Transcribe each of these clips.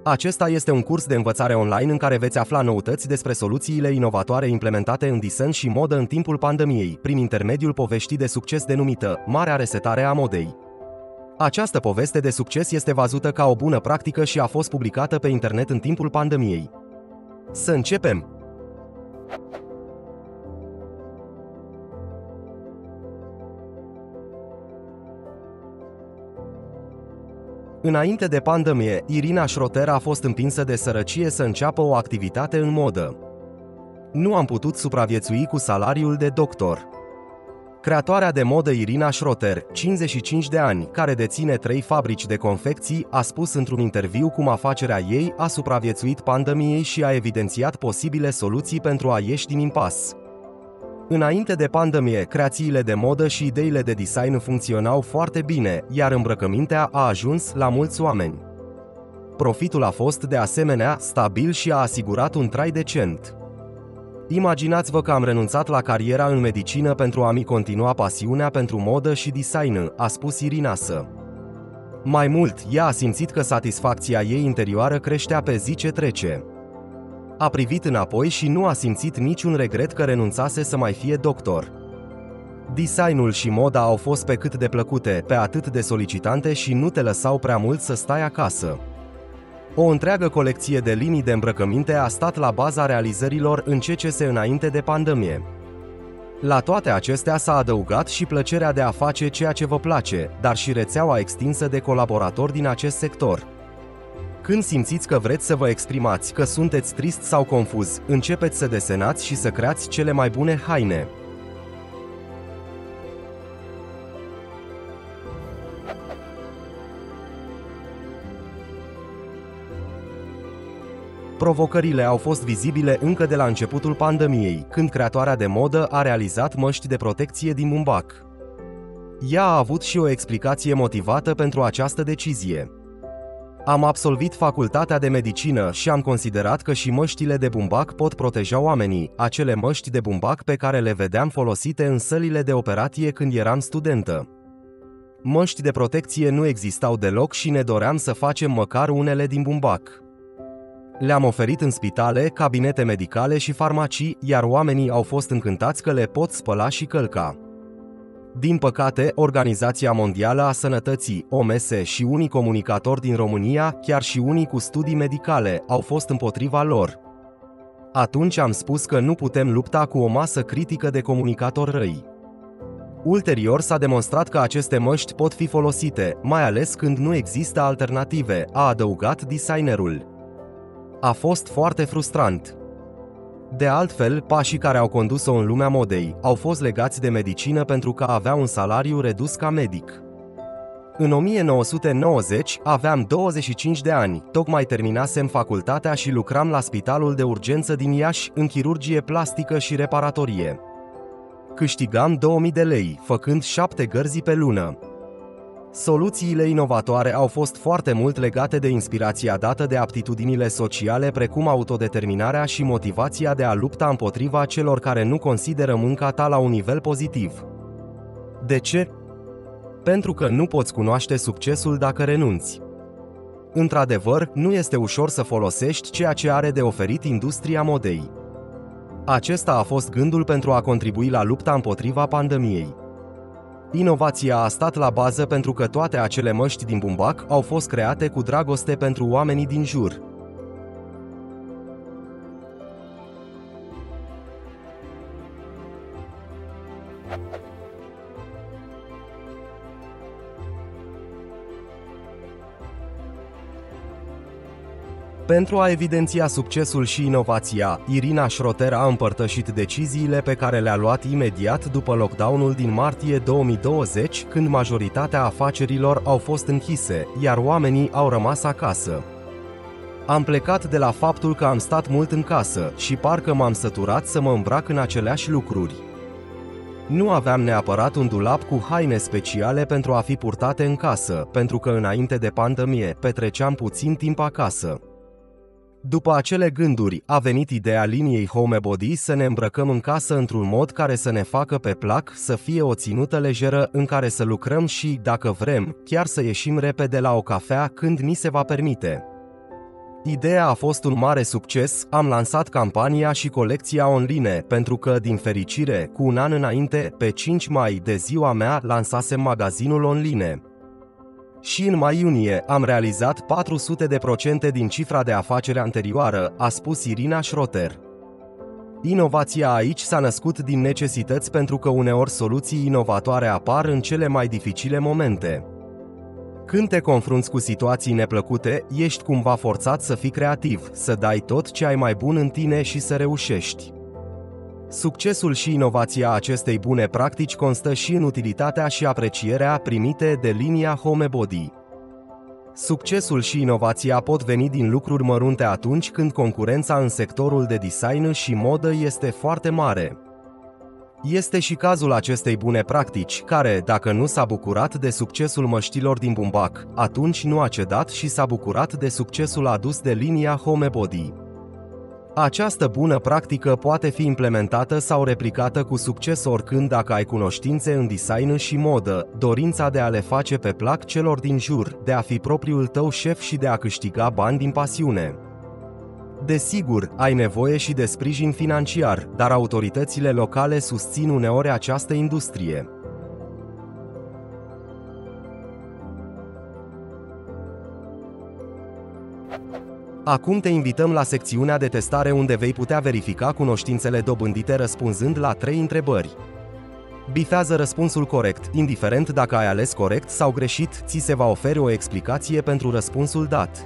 Acesta este un curs de învățare online în care veți afla noutăți despre soluțiile inovatoare implementate în design și modă în timpul pandemiei, prin intermediul poveștii de succes denumită Marea resetare a modei. Această poveste de succes este văzută ca o bună practică și a fost publicată pe internet în timpul pandemiei. Să începem! Înainte de pandemie, Irina Schroter a fost împinsă de sărăcie să înceapă o activitate în modă. Nu am putut supraviețui cu salariul de doctor. Creatoarea de modă Irina Schroter, 55 de ani, care deține 3 fabrici de confecții, a spus într-un interviu cum afacerea ei a supraviețuit pandemiei și a evidențiat posibile soluții pentru a ieși din impas. Înainte de pandemie, creațiile de modă și ideile de design funcționau foarte bine, iar îmbrăcămintea a ajuns la mulți oameni. Profitul a fost, de asemenea, stabil și a asigurat un trai decent. Imaginați-vă că am renunțat la cariera în medicină pentru a-mi continua pasiunea pentru modă și design, a spus Irinasă. Mai mult, ea a simțit că satisfacția ei interioară creștea pe zi ce trece. A privit înapoi și nu a simțit niciun regret că renunțase să mai fie doctor. Designul și moda au fost pe cât de plăcute, pe atât de solicitante și nu te lăsau prea mult să stai acasă. O întreagă colecție de linii de îmbrăcăminte a stat la baza realizărilor în CCS înainte de pandemie. La toate acestea s-a adăugat și plăcerea de a face ceea ce vă place, dar și rețeaua extinsă de colaboratori din acest sector. Când simțiți că vreți să vă exprimați, că sunteți trist sau confuz, începeți să desenați și să creați cele mai bune haine. Provocările au fost vizibile încă de la începutul pandemiei, când creatoarea de modă a realizat măști de protecție din bumbac. Ea a avut și o explicație motivată pentru această decizie. Am absolvit facultatea de medicină și am considerat că și măștile de bumbac pot proteja oamenii, acele măști de bumbac pe care le vedeam folosite în sălile de operație când eram studentă. Măști de protecție nu existau deloc și ne doream să facem măcar unele din bumbac. Le-am oferit în spitale, cabinete medicale și farmacii, iar oamenii au fost încântați că le pot spăla și călca. Din păcate, Organizația Mondială a Sănătății, OMS, și unii comunicatori din România, chiar și unii cu studii medicale, au fost împotriva lor. Atunci am spus că nu putem lupta cu o masă critică de comunicatori răi. Ulterior s-a demonstrat că aceste măști pot fi folosite, mai ales când nu există alternative, a adăugat designerul. A fost foarte frustrant. De altfel, pașii care au condus-o în lumea modei au fost legați de medicină pentru că avea un salariu redus ca medic. În 1990 aveam 25 de ani, tocmai terminasem facultatea și lucram la spitalul de urgență din Iași în chirurgie plastică și reparatorie. Câștigam 2000 de lei, făcând 7 gărzi pe lună. Soluțiile inovatoare au fost foarte mult legate de inspirația dată de aptitudinile sociale precum autodeterminarea și motivația de a lupta împotriva celor care nu consideră munca ta la un nivel pozitiv. De ce? Pentru că nu poți cunoaște succesul dacă renunți. Într-adevăr, nu este ușor să folosești ceea ce are de oferit industria modei. Acesta a fost gândul pentru a contribui la lupta împotriva pandemiei. Inovația a stat la bază pentru că toate acele măști din bumbac au fost create cu dragoste pentru oamenii din jur. Pentru a evidenția succesul și inovația, Irina Schroter a împărtășit deciziile pe care le-a luat imediat după lockdown-ul din martie 2020, când majoritatea afacerilor au fost închise, iar oamenii au rămas acasă. Am plecat de la faptul că am stat mult în casă și parcă m-am săturat să mă îmbrac în aceleași lucruri. Nu aveam neapărat un dulap cu haine speciale pentru a fi purtate în casă, pentru că înainte de pandemie petreceam puțin timp acasă. După acele gânduri, a venit ideea liniei Homebody să ne îmbrăcăm în casă într-un mod care să ne facă pe plac, să fie o ținută lejeră în care să lucrăm și, dacă vrem, chiar să ieșim repede la o cafea când ni se va permite. Ideea a fost un mare succes, am lansat campania și colecția online, pentru că, din fericire, cu un an înainte, pe 5 mai, de ziua mea, lansasem magazinul online. Și în mai-iunie am realizat 400% din cifra de afaceri anterioară, a spus Irina Schroter. Inovația aici s-a născut din necesități pentru că uneori soluții inovatoare apar în cele mai dificile momente. Când te confrunți cu situații neplăcute, ești cumva forțat să fii creativ, să dai tot ce ai mai bun în tine și să reușești. Succesul și inovația acestei bune practici constă și în utilitatea și aprecierea primite de linia Homebody. Succesul și inovația pot veni din lucruri mărunte atunci când concurența în sectorul de design și modă este foarte mare. Este și cazul acestei bune practici, care, dacă nu s-a bucurat de succesul măștilor din bumbac, atunci nu a cedat și s-a bucurat de succesul adus de linia Homebody. Această bună practică poate fi implementată sau replicată cu succes oricând dacă ai cunoștințe în design și modă, dorința de a le face pe plac celor din jur, de a fi propriul tău șef și de a câștiga bani din pasiune. Desigur, ai nevoie și de sprijin financiar, dar autoritățile locale susțin uneori această industrie. Acum te invităm la secțiunea de testare unde vei putea verifica cunoștințele dobândite răspunzând la 3 întrebări. Bifează răspunsul corect, indiferent dacă ai ales corect sau greșit, ți se va oferi o explicație pentru răspunsul dat.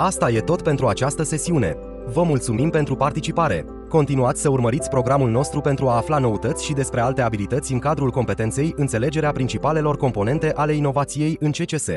Asta e tot pentru această sesiune. Vă mulțumim pentru participare. Continuați să urmăriți programul nostru pentru a afla noutăți și despre alte abilități în cadrul competenței înțelegerea principalelor componente ale inovației în CCS.